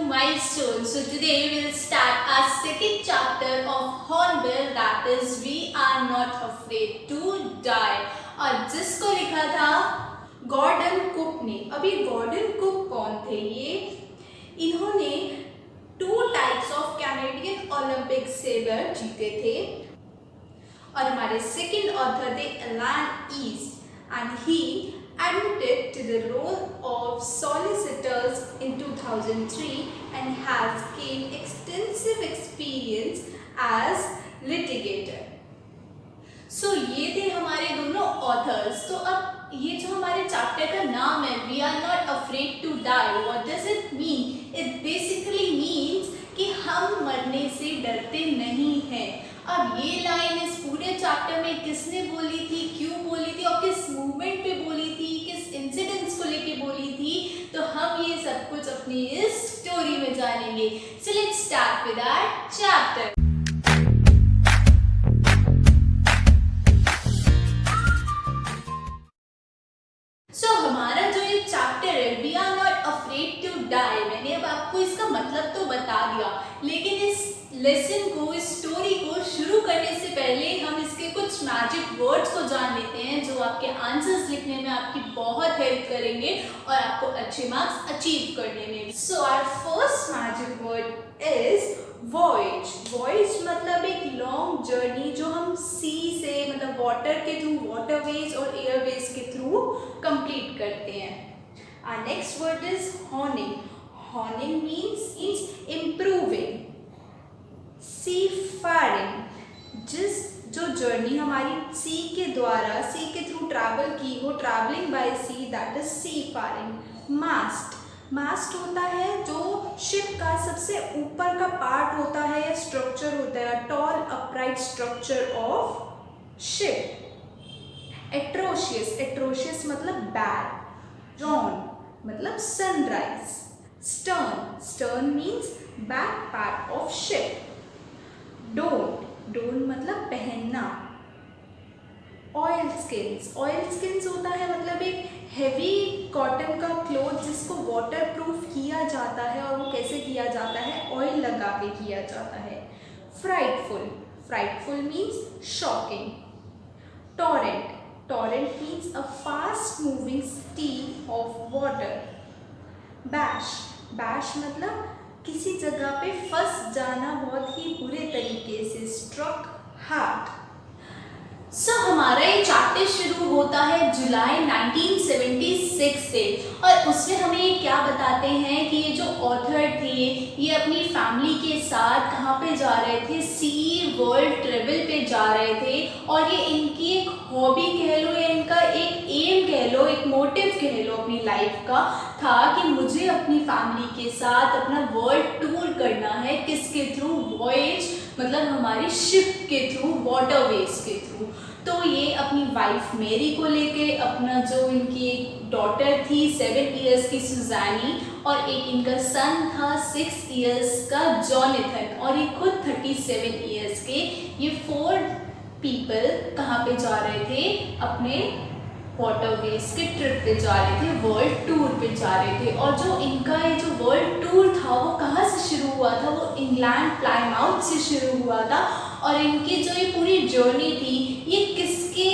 milestone. So today we'll start our second chapter of Hornbill, that is We Are Not Afraid to Die. और जिसको लिखा था Gordon cook ने। अब ये गॉर्डन कुक कौन थे? इन्होंने 2 types of Canadian Olympic sabre जीते थे। और हमारे सेकंड ऑथर थे Alan East and he admitted to the role of solicitors in 2003 and has gained extensive experience as litigator. So ये थे हमारे दोनों authors. तो अब ये जो हमारे चैप्टर का नाम है We Are Not Afraid to Die, what does it mean? It basically means कि हम मरने से डरते नहीं हैं। अब ये लाइन इस पूरे चैप्टर में किसने बोली थी, क्यों बोली थी और किस मूवमेंट पे बोली थी, किस इंसिडेंट्स को लेके बोली थी, तो हम ये सब कुछ अपनी इस स्टोरी में जानेंगे। So let's start with our chapter. So हमारा जो ये चैप्टर है we are not afraid to die, मैंने अब आपको इसका मतलब तो बता दिया, लेकिन इस लेसन को, इस स्टोरी को शुरू करने से पहले हम इसके कुछ मैजिक वर्ड्स को जान लेते हैं जो आपके आंसर्स लिखने में आपकी बहुत हेल्प करेंगे और आपको अच्छे मार्क्स अचीव करने में। So our first magic word is voyage. Voyage मतलब एक लॉन्ग जर्नी जो हम सी से मतलब वाटर के थ्रू, वाटरवेज और एयरवेज के थ्रू कंप्लीट करते हैं। Our next word is honing. Honing means improving. Seafaring, जो जर्नी हमारी सी के द्वारा, सी के थ्रू ट्रैवल की हो, travelling by sea, that is seafaring. Mast, mast होता है जो शिप का सबसे ऊपर का पार्ट होता है, स्ट्रक्चर होता है, tall upright structure of ship. Atrocious, atrocious मतलब बैड। डॉन मतलब sunrise. Stern, stern means back part of ship. Don, don मतलब पहनना। ऑयल स्किन्स, ऑयल स्किन्स होता है मतलब एक हेवी कॉटन का क्लोथ जिसको वाटर प्रूफ किया जाता है, और वो कैसे किया जाता है? ऑयल लगा के किया जाता है। Frightful, frightful means shocking. Torrent, torrent means a fast moving stream of water. Bash, bash मतलब किसी जगह पे फंस जाना बहुत ही बुरे तरीके से, स्ट्रक हार्ड। सो हमारा ये चैप्टर शुरू होता है जुलाई 1976 से, और उसमें हमें ये क्या बताते हैं कि ये जो ऑथर थे ये अपनी फैमिली के साथ कहाँ पे जा रहे थे? सी वर्ल्ड ट्रेवल पे जा रहे थे, और ये इनकी एक हॉबी कह लो या इनका एक एम कह लो, एक मोटिव कह लो अपनी लाइफ का था कि मुझे अपनी फैमिली के साथ अपना वर्ल्ड टूर करना है। किसके थ्रू? वॉयज मतलब हमारी शिप के थ्रू, वाटरवेज के थ्रू। तो ये अपनी वाइफ मेरी को लेके, अपना जो इनकी एक डॉटर थी 7 इयर्स की सुजानी, और एक इनका सन था 6 इयर्स का जॉनथन, और ये खुद 37 इयर्स के, ये 4 पीपल कहाँ पे जा रहे थे? अपने वाटरवेज के ट्रिप पे जा रहे थे, वर्ल्ड टूर पे जा रहे थे। और जो इनका ये जो वर्ल्ड टूर था वो कहाँ से शुरू हुआ था? वो इंग्लैंड प्लायमाउथ से शुरू हुआ था। और इनकी जो ये पूरी जर्नी थी ये किसके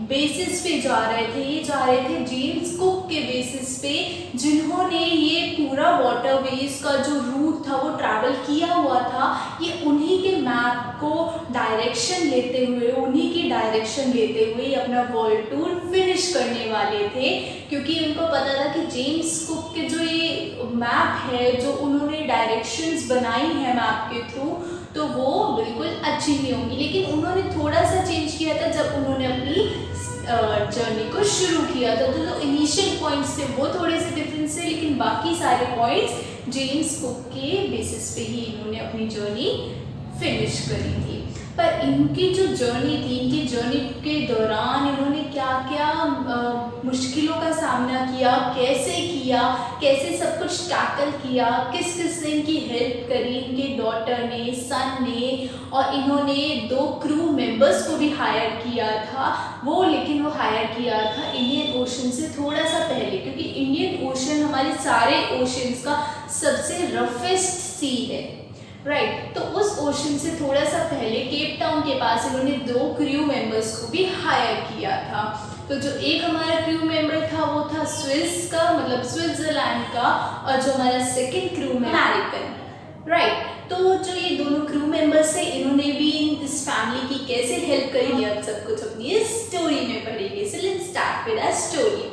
बेसिस पे जा रहे थे? ये जा रहे थे जेम्स कुक के बेसिस पे, जिन्होंने ये पूरा वाटरवेज का जो रूट था वो ट्रैवल किया हुआ था। ये उन्हीं के मैप को डायरेक्शन लेते हुए, उन्हीं की डायरेक्शन लेते हुए अपना वर्ल्ड टूर फिनिश करने वाले थे, क्योंकि उनको पता था कि जेम्स कुक के जो ये मैप है, जो उन्होंने डायरेक्शंस बनाई है मैप के थ्रू, तो वो बिल्कुल अच्छी नहीं होंगी। लेकिन उन्होंने थोड़ा सा चेंज किया था जब उन्होंने अपनी जर्नी को शुरू किया था। तो जो इनिशियल पॉइंट्स थे वो थोड़े से डिफरेंस थे, लेकिन बाकी सारे पॉइंट्स जेम्स कुक के बेसिस पे ही इन्होंने अपनी जर्नी फिनिश करी थी। पर इनकी जो जर्नी थी, इनकी जर्नी के दौरान इन्होंने क्या क्या मुश्किलों का सामना किया, कैसे सब कुछ टैकल किया, किस किस ने इनकी हेल्प करी, इनके डॉटर ने, सन ने, और इन्होंने 2 क्रू मेंबर्स को भी हायर किया था लेकिन वो हायर किया था इंडियन ओशन से थोड़ा सा पहले, क्योंकि इंडियन ओशन हमारे सारे ओशंस का सबसे रफेस्ट सी है, राइट। तो उस ओशन से थोड़ा सा पहले केप टाउन के पास इन्होंने 2 क्रू मेंबर्स को भी हायर किया था। तो जो एक हमारा क्रू मेंबर था वो था स्विस का, मतलब स्विट्जरलैंड का, और जो हमारा second crew member American, right. तो जो ये दोनों क्रू मेंबर्स है, इन्होंने भी इस फैमिली की कैसे हेल्प करी, अब सब कुछ अपनी इस स्टोरी में पढ़ेंगे। So let's start with our story.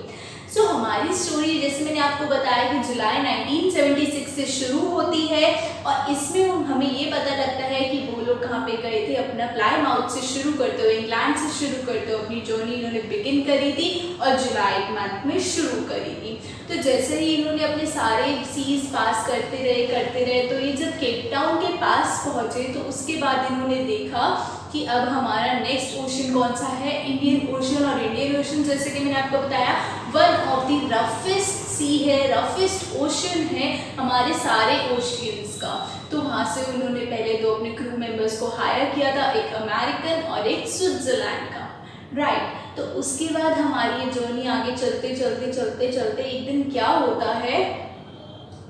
So हमारी स्टोरी, जैसे मैंने आपको बताया कि जुलाई 1976 से शुरू होती है, और इसमें हमें ये पता लगता है कि वो लोग कहाँ पे गए थे। अपना प्लायमाउथ से शुरू करते हुए, इंग्लैंड से शुरू करते हुए अपनी जर्नी इन्होंने बिगिन करी थी और जुलाई मंथ में शुरू करी थी। तो जैसे ही इन्होंने अपने सारे सीज पास करते रहे, तो ये जब केप टाउन के पास पहुँचे तो उसके बाद इन्होंने देखा कि अब हमारा नेक्स्ट ओशन कौन सा है, इंडियन ओशन। और इंडियन ओशन, जैसे कि मैंने आपको बताया, वन ऑफ द रफेस्ट सी है, रफेस्ट ओशन है हमारे सारे ओशियंस का। तो वहाँ से उन्होंने पहले 2 अपने क्रू मेंबर्स को हायर किया था, एक अमेरिकन और एक स्विट्जरलैंड का, राइट। तो उसके बाद हमारी ये जर्नी आगे चलते एक दिन क्या होता है,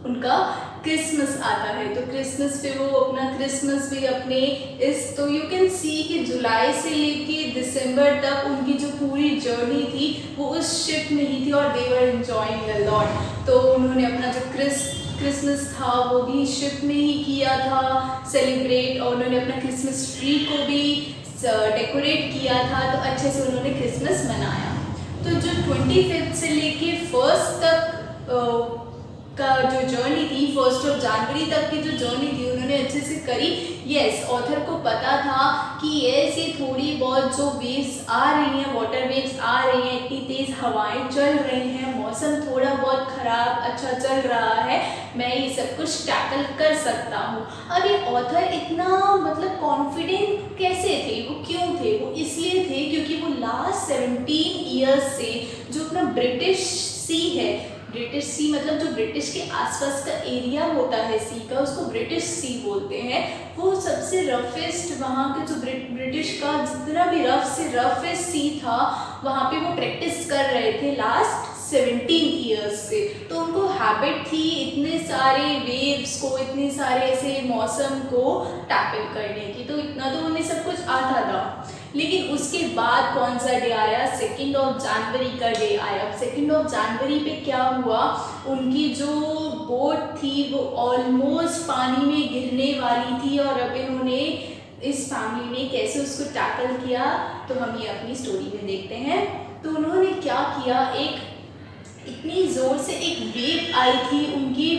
उनका क्रिसमस आता है। तो क्रिसमस पे वो अपना क्रिसमस भी अपने तो यू कैन सी कि जुलाई से लेके दिसंबर तक उनकी जो पूरी जर्नी थी वो उस शिप में ही थी, और दे वर एंजॉयिंग अ लॉट। तो उन्होंने अपना जो क्रिसमस था वो भी शिप में ही किया था सेलिब्रेट, और उन्होंने अपना क्रिसमस ट्री को भी डेकोरेट किया था। तो अच्छे से उन्होंने क्रिसमस मनाया। तो जो 25 से लेके 1 तक का जो जर्नी थी, 1 जनवरी तक की जो जर्नी थी उन्होंने अच्छे से करी। यस, ऑथर को पता था कि ये थोड़ी बहुत जो वेव्स आ रही हैं, वाटर वेव्स आ रही हैं, इतनी तेज़ हवाएं चल रही हैं, मौसम थोड़ा बहुत ख़राब अच्छा चल रहा है, मैं ये सब कुछ टैकल कर सकता हूँ। अब ये ऑथर इतना मतलब कॉन्फिडेंट कैसे थे, वो क्यों थे? वो इसलिए थे क्योंकि वो लास्ट 17 ईयर्स से जो अपना ब्रिटिश सी है, ब्रिटिश सी मतलब जो ब्रिटिश के आसपास का एरिया होता है सी का, उसको ब्रिटिश सी बोलते हैं। वो सबसे रफेस्ट, वहाँ के जो ब्रिटिश का जितना भी रफ से रफेस्ट सी था, वहाँ पे वो प्रैक्टिस कर रहे थे लास्ट 17 ईयर्स से। तो उनको हैबिट थी इतने सारे वेव्स को, इतने सारे ऐसे मौसम को टैकल करने की, तो इतना तो उन्हें सब कुछ आता था। लेकिन उसके बाद कौन सा डे आया, 2 जनवरी का डे आया। 2 जनवरी पे क्या हुआ, उनकी जो बोट थी वो ऑलमोस्ट पानी में गिरने वाली थी, और अब इन्होंने इस फैमिली ने कैसे उसको टैकल किया, तो हम ये अपनी स्टोरी में देखते हैं। तो उन्होंने क्या किया, एक इतनी ज़ोर से एक वेव आई थी उनकी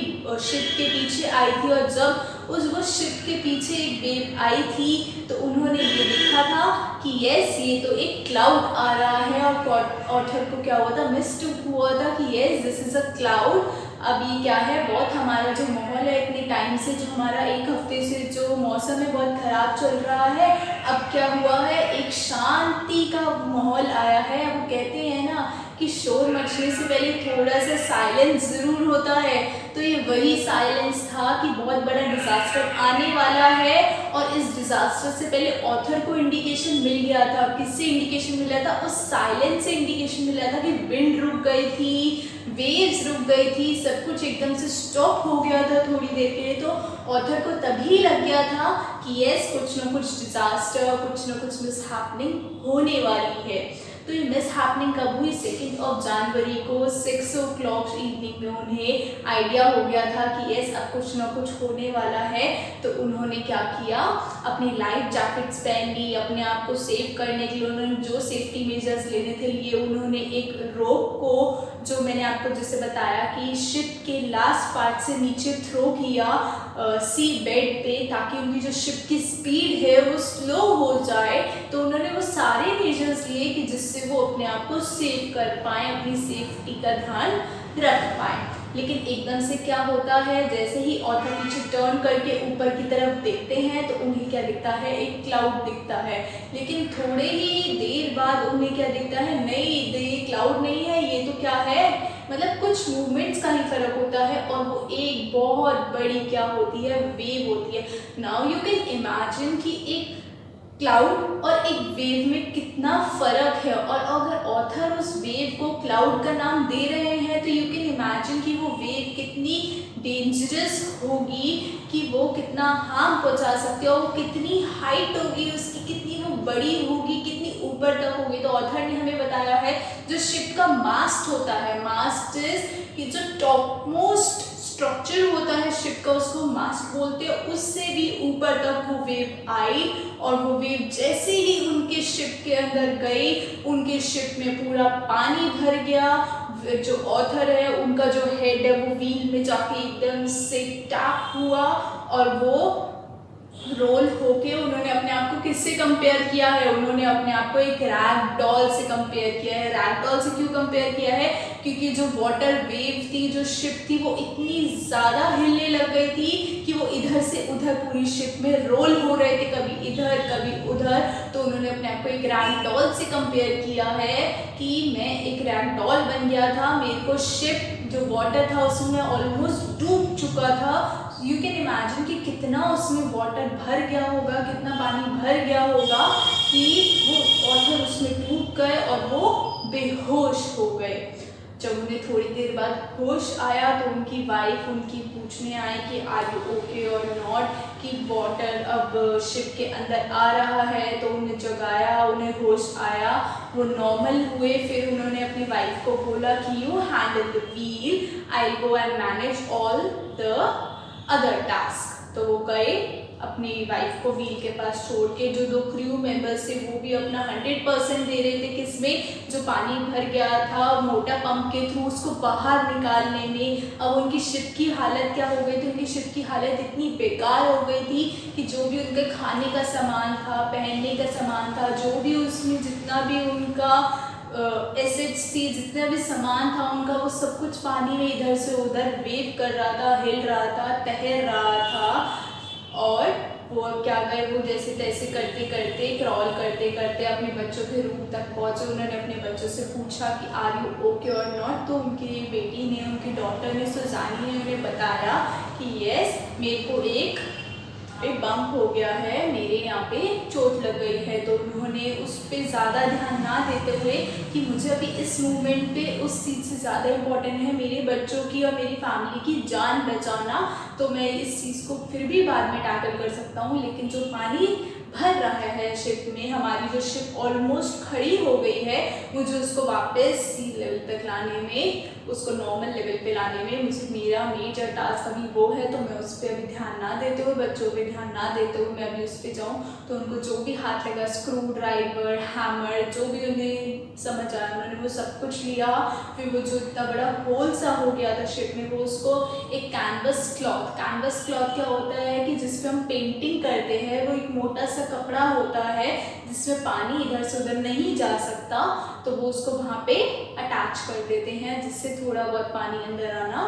शिप के पीछे आई थी, और जब वो शिप के पीछे एक वेव आई थी तो उन्होंने ये देखा था कि यस ये तो एक क्लाउड आ रहा है, और ऑथर को क्या हुआ था, मिस्टेक हुआ था कि yes this is a cloud. अब ये क्या है, बहुत हमारा जो माहौल है इतने टाइम से, जो हमारा 1 हफ्ते से जो मौसम है बहुत ख़राब चल रहा है, अब क्या हुआ है, एक शांति का माहौल आया है। अब कहते हैं ना कि शोर मचने से पहले थोड़ा सा साइलेंस ज़रूर होता है, तो ये वही साइलेंस था कि बहुत बड़ा डिज़ास्टर आने वाला है। और इस डिज़ास्टर से पहले ऑथर को इंडिकेशन मिल गया था, किससे इंडिकेशन मिला था, उस साइलेंस से इंडिकेशन मिला था कि विंड रुक गई थी, वेव्स रुक गई थी, सब कुछ एकदम से स्टॉप हो गया था थोड़ी देर के लिए। तो ऑथर को तभी लग गया था कि यस कुछ ना कुछ डिज़ास्टर, कुछ ना कुछ मिसहैपनिंग होने वाली है। तो ये मिसहैपनिंग कब हुई, 2 जनवरी को 6 o'clock इवनिंग में उन्हें आइडिया हो गया था कि यस अब कुछ ना कुछ होने वाला है। तो उन्होंने क्या किया, अपनी लाइफ जैकेट्स पहन ली, अपने आप को सेव करने के लिए उन्होंने जो सेफ्टी मेजर्स लेने थे लिए। उन्होंने एक रोप को, जो मैंने आपको जैसे बताया कि शिप के लास्ट पार्ट से नीचे थ्रो किया सी बेड पे, ताकि उनकी जो शिप की स्पीड है वो स्लो हो जाए। तो उन्होंने वो सारे मेजर्स लिए कि जिससे वो अपने आप को सेव कर पाएँ, अपनी सेफ्टी का ध्यान रख पाएँ। लेकिन एकदम से क्या होता है, जैसे ही ऑथर पीछे टर्न करके ऊपर की तरफ देखते हैं तो उन्हें क्या दिखता है, एक क्लाउड दिखता है। लेकिन थोड़े ही देर बाद उन्हें क्या दिखता है, नहीं ये क्लाउड नहीं है, ये तो क्या है, मतलब कुछ मूवमेंट्स का ही फर्क होता है और वो एक बहुत बड़ी क्या होती है, वेव होती है। नाउ यू कैन इमेजिन कि एक क्लाउड और एक वेव में कितना फर्क है, और अगर ऑथर उस वेव को क्लाउड का नाम दे रहे हैं तो यू कैन इमेजिन कि वो वेव कितनी डेंजरस होगी, कि वो कितना हार्म पहुंचा सकती है, और वो कितनी हाइट होगी उसकी, कितनी वो बड़ी होगी, कितनी ऊपर तक होगी। तो ऑथर ने हमें बताया है जो शिप का मास्ट होता है, मास्ट इज कि जो टॉप मोस्ट स्ट्रक्चर होता है शिप का, उसको मास्ट बोलते हैं, उससे भी ऊपर तक वो वेव आई, और वो वेव जैसे ही उनके शिप के अंदर गई, उनके शिप में पूरा पानी भर गया। जो ऑथर है उनका जो हेड है वो व्हील में जाके एकदम से टैप हुआ, और वो रोल होके उन्होंने अपने आप को किससे कंपेयर किया है, उन्होंने अपने आप को एक रैग डॉल से कंपेयर किया है। रैग डॉल से क्यों कंपेयर किया है, क्योंकि जो वाटर वेव थी, जो शिप थी, वो इतनी ज़्यादा हिलने लग गई थी कि वो इधर से उधर पूरी शिप में रोल हो रहे थे, कभी इधर कभी उधर। तो उन्होंने अपने आप को एक रैग डॉल से कंपेयर किया है कि मैं एक रैग डॉल बन गया था, मेरे को शिप जो वाटर था उसमें ऑलमोस्ट डूब चुका था। यू कैन इमेजिन कि कितना उसमें वाटर भर गया होगा, कितना पानी भर गया होगा कि वो ऑथर उसमें डूब गए और वो बेहोश हो गए। जब उन्हें थोड़ी देर बाद होश आया तो उनकी वाइफ उनकी पूछने आई कि आर यू ओके और नॉट, कि वाटर अब शिप के अंदर आ रहा है। तो उन्हें जगाया, उन्हें होश आया, वो नॉर्मल हुए। फिर उन्होंने अपनी वाइफ को बोला कि you handle the wheel, I go and manage all the other task. तो वो गए अपनी वाइफ को व्हील के पास छोड़ के। जो दो क्रू मेंबर्स थे वो भी अपना 100% दे रहे थे, किसमें, जो पानी भर गया था मोटा पंप के थ्रू उसको बाहर निकालने में। अब उनकी शिप की हालत क्या हो गई थी, उनकी शिप की हालत इतनी बेकार हो गई थी कि जो भी उनके खाने का सामान था, पहनने का सामान था, जो भी उसमें जितना भी उनका एसेट्स थी, जितना भी सामान था उनका, वो सब कुछ पानी में इधर से उधर वेव कर रहा था, हिल रहा था, तैर रहा था। और वो अब क्या गए, वो जैसे तैसे करते करते, क्रॉल करते करते अपने बच्चों के रूम तक पहुँचे। उन्होंने अपने बच्चों से पूछा कि आर यू ओके और नॉट। तो उनकी बेटी ने, उनकी डॉटर ने, सुजानी ने उन्हें बताया कि यस, मेरे को एक बम्प हो गया है, मेरे यहाँ पे चोट लग गई है। तो उन्होंने उस पर ज़्यादा ध्यान ना देते हुए कि मुझे अभी इस मूवमेंट पे उस चीज़ से ज़्यादा इम्पोर्टेंट है मेरे बच्चों की और मेरी फैमिली की जान बचाना, तो मैं इस चीज़ को फिर भी बाद में टैकल कर सकता हूँ। लेकिन जो पानी भर रहा है शिप में, हमारी जो शिप ऑलमोस्ट खड़ी हो गई है, मुझे उसको वापस सी लेवल तक लाने में, उसको नॉर्मल लेवल पे लाने में मुझे मेरा मेजर टास्क अभी वो है। तो मैं उस पर अभी ध्यान ना देते हुए, बच्चों पे ध्यान ना देते हुए मैं अभी उस पर जाऊँ। तो उनको जो भी हाथ लगा, स्क्रू ड्राइवर, हैमर, जो भी उन्हें समझ आया उन्होंने वो सब कुछ लिया। फिर वो जो इतना बड़ा होल सा हो गया था शिप में, वो उसको एक कैनवस क्लॉथ क्या होता है कि जिसपे हम पेंटिंग करते हैं, वो एक मोटा सा कपड़ा होता है जिसमें पानी इधर से उधर नहीं जा सकता, तो वो उसको वहाँ पे अटैच कर देते हैं, जिससे थोड़ा बहुत पानी अंदर आना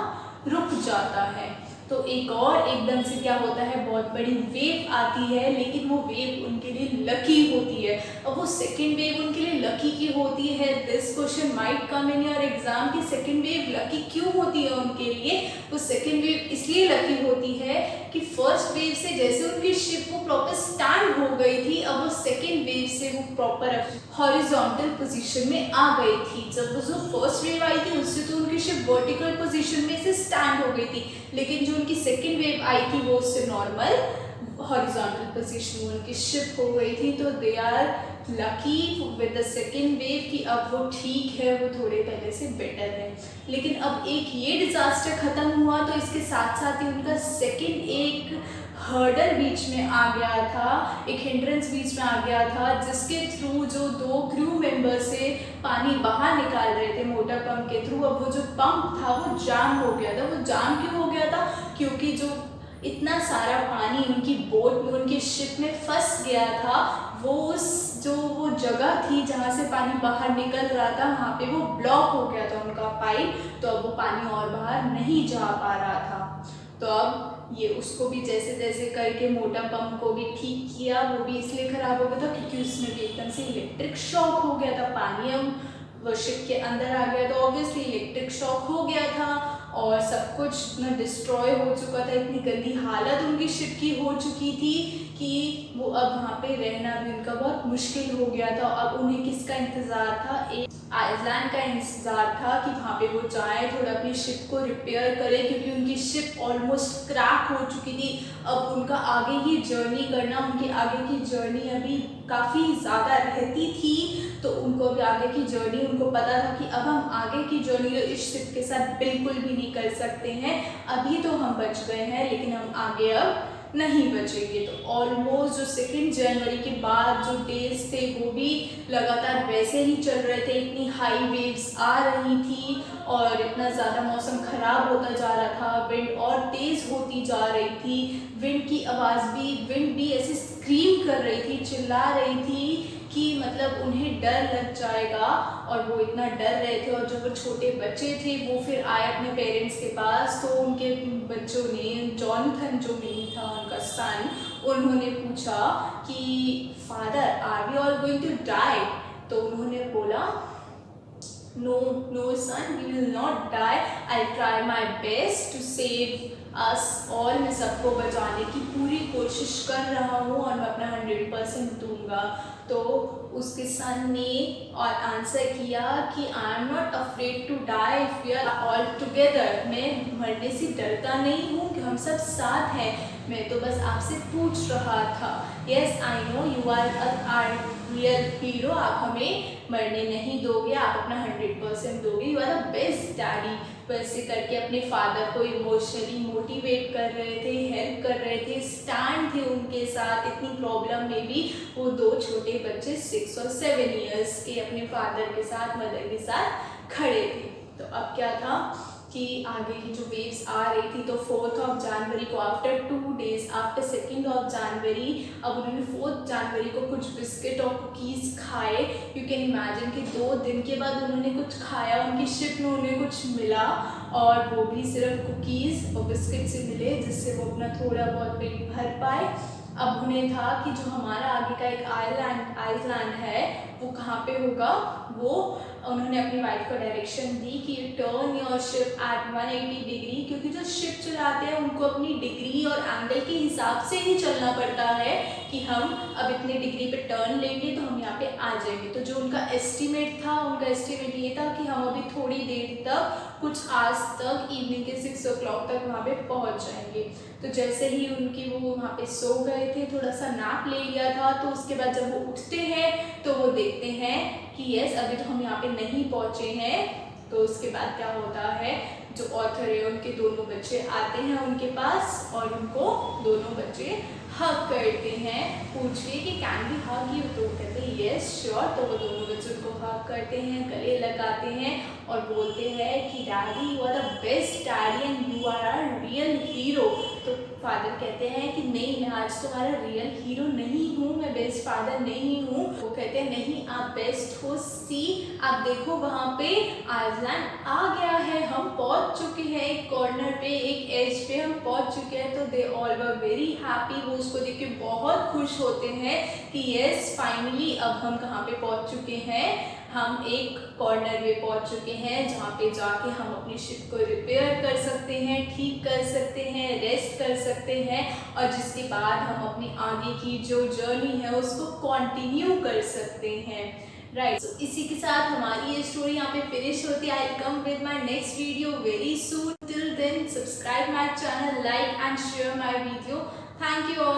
रुक जाता है। तो एक और एकदम से क्या होता है, बहुत बड़ी वेव आती है, लेकिन वो वेव उनके लिए लकी होती है। अब वो सेकेंड वेव उनके लिए लकी की होती है। This question might come in your exam की सेकेंड वेव लकी क्यों होती है उनके लिए। वो सेकेंड वेव इसलिए लकी होती है कि फर्स्ट वेव से जैसे उनकी शिप वो प्रॉपर स्टैंड हो गई थी, अब वो सेकेंड वेव से वो प्रॉपर हॉरिजॉन्टल पोजीशन में आ गई थी। जब वो जो फर्स्ट वेव आई थी उससे तो उनकी शिप वर्टिकल पोजीशन में से स्टैंड हो गई थी, लेकिन जो उनकी सेकेंड वेव आई थी वो उससे नॉर्मल हॉरिजॉन्टल पोजीशन में उनकी शिप हो गई थी। तो they are lucky with the second wave कि अब वो ठीक है, वो थोड़े पहले से बेटर है। लेकिन अब एक ये डिजास्टर खत्म हुआ तो इसके साथ साथ ही उनका सेकेंड एक हर्डल बीच में आ गया था, एक हिंड्रेंस बीच में आ गया था, जिसके थ्रू जो दो क्रू मेंबर से पानी बाहर निकाल रहे थे मोटर पंप के थ्रू, अब वो जो पंप था वो जाम हो गया था। वो जाम क्यों हो गया था, क्योंकि जो इतना सारा पानी उनकी बोट में, उनके शिप में फंस गया था। वो जगह थी जहाँ से पानी बाहर निकल रहा था, वहाँ पे वो ब्लॉक हो गया था उनका पाइप, तो अब वो पानी और बाहर नहीं जा पा रहा था। तो अब ये उसको भी जैसे तैसे करके मोटा पंप को भी ठीक किया। वो भी इसलिए ख़राब हो गया था क्योंकि उसमें भी एकदम से इलेक्ट्रिक शॉक हो गया था, पानी अब वो शिप के अंदर आ गया, तो ऑब्वियसली इलेक्ट्रिक शॉक हो गया था और सब कुछ इतना डिस्ट्रॉय हो चुका था, इतनी गंदी हालत उनकी शिप की हो चुकी थी कि वो अब वहाँ पे रहना भी उनका बहुत मुश्किल हो गया था। अब उन्हें किसका इंतज़ार था? एक आइसलैंड का इंतज़ार था कि वहाँ पे वो जाए, थोड़ा अपनी शिप को रिपेयर करे, क्योंकि उनकी शिप ऑलमोस्ट क्रैक हो चुकी थी। अब उनका आगे की जर्नी करना, उनकी आगे की जर्नी अभी काफ़ी ज़्यादा रहती थी, तो उनको अभी आगे की जर्नी, उनको पता था कि अब हम आगे की जर्नी तो इस शिप के साथ बिल्कुल भी नहीं कर सकते हैं। अभी तो हम बच गए हैं लेकिन हम आगे अब नहीं बचेंगे। तो ऑलमोस्ट जो 2 जनवरी के बाद जो डेज थे वो भी लगातार वैसे ही चल रहे थे, इतनी हाई वेव्स आ रही थी और इतना ज़्यादा मौसम ख़राब होता जा रहा था, विंड और तेज़ होती जा रही थी। विंड भी ऐसे स्क्रीम कर रही थी, चिल्ला रही थी कि मतलब उन्हें डर लग जाएगा, और वो इतना डर रहे थे। और जो वो छोटे बच्चे थे वो फिर आए अपने पेरेंट्स के पास, तो उनके बच्चों ने, जॉनथन जो मेन था उनका सन, उन्होंने पूछा कि father are we all going to die? तो उन्होंने बोला no son, we will not die, I try my best to save us all. मैं सबको बचाने की पूरी कोशिश कर रहा हूँ और मैं अपना 100% दूंगा। तो उसके सन ने और आंसर किया कि I am not afraid to die if we are all together. मैं मरने से डरता नहीं हूँ कि हम सब साथ हैं, मैं तो बस आपसे पूछ रहा था। Yes I know you are are real hero, आप हमें मरने नहीं दोगे, आप अपना 100% दोगे, you are the best daddy. वैसे करके अपने फादर को इमोशनली मोटिवेट कर रहे थे, हेल्प कर रहे थे, स्टैंड थे उनके साथ इतनी प्रॉब्लम में भी। वो 2 छोटे बच्चे 6 और 7 इयर्स के अपने फादर के साथ, मदर के साथ खड़े थे। तो अब क्या था कि आगे की जो वेव्स आ रही थी, तो 4 जनवरी को आफ्टर 2 डेज आफ्टर 2 जनवरी, अब उन्होंने 4 जनवरी को कुछ बिस्किट और कुकीज़ खाए। यू कैन इमेजिन कि 2 दिन के बाद उन्होंने कुछ खाया, उनकी शिप में उन्हें कुछ मिला और वो भी सिर्फ कुकीज़ और बिस्किट से मिले, जिससे वो अपना थोड़ा बहुत पेट भर पाए। अब उन्हें था कि जो हमारा आगे का एक आइसलैंड है वो कहाँ पे होगा। वो उन्होंने अपनी वाइफ को डायरेक्शन दी कि turn your ship at 180 degree, क्योंकि जो शिप चलाते हैं उनको अपनी डिग्री और एंगल के हिसाब से ही चलना पड़ता है कि हम अब इतने डिग्री पे टर्न लेंगे तो हम यहाँ पे आ जाएंगे। तो जो उनका एस्टिमेट था, उनका एस्टिमेट ये था कि हम अभी थोड़ी देर तक, कुछ आज तक, इवनिंग के 6 o'clock तक वहाँ पे पहुँच जाएंगे। तो जैसे ही उनकी वो वहाँ पे सो गए थे, थोड़ा सा नैप ले लिया था, तो उसके बाद जब वो उठते हैं तो वो देखते हैं कि यस अभी तो हम यहाँ पे नहीं पहुँचे हैं। तो उसके बाद क्या होता है, जो ऑथर है उनके दोनों बच्चे आते हैं उनके पास और उनको दोनों बच्चे हग करते हैं, पूछ के कि कैन बी हग यू? तो कहते हैं यस श्योर। तो वो दोनों बच्चे उनको हग करते हैं, गले लगाते हैं और बोलते हैं कि daddy you are the best daddy and you are our real hero. तो फादर कहते हैं कि नहीं, मैं आज तुम्हारा रियल हीरो नहीं हूँ, मैं बेस्ट फादर नहीं हूँ। वो कहते हैं नहीं, आप बेस्ट हो। सी आप देखो वहाँ पे आइसलैंड आ गया है, हम पहुँच चुके हैं एक कॉर्नर पे, एक एज पे हम पहुँच चुके हैं। तो they all were very happy, वो उसको देख के बहुत खुश होते हैं कि यस फाइनली अब हम कहाँ पे पहुँच चुके हैं, हम एक कॉर्नर पे पहुँच चुके हैं जहाँ पे जाके हम अपनी शिप को रिपेयर कर सकते हैं, ठीक कर सकते हैं, रेस्ट कर सकते हैं और जिसके बाद हम अपनी आगे की जो जर्नी है उसको कंटिन्यू कर सकते हैं। राइट, so, इसी के साथ हमारी ये स्टोरी यहाँ पे फिनिश होती है। I come with my next video very soon. Till then subscribe my channel, like and share my video. Thank you all.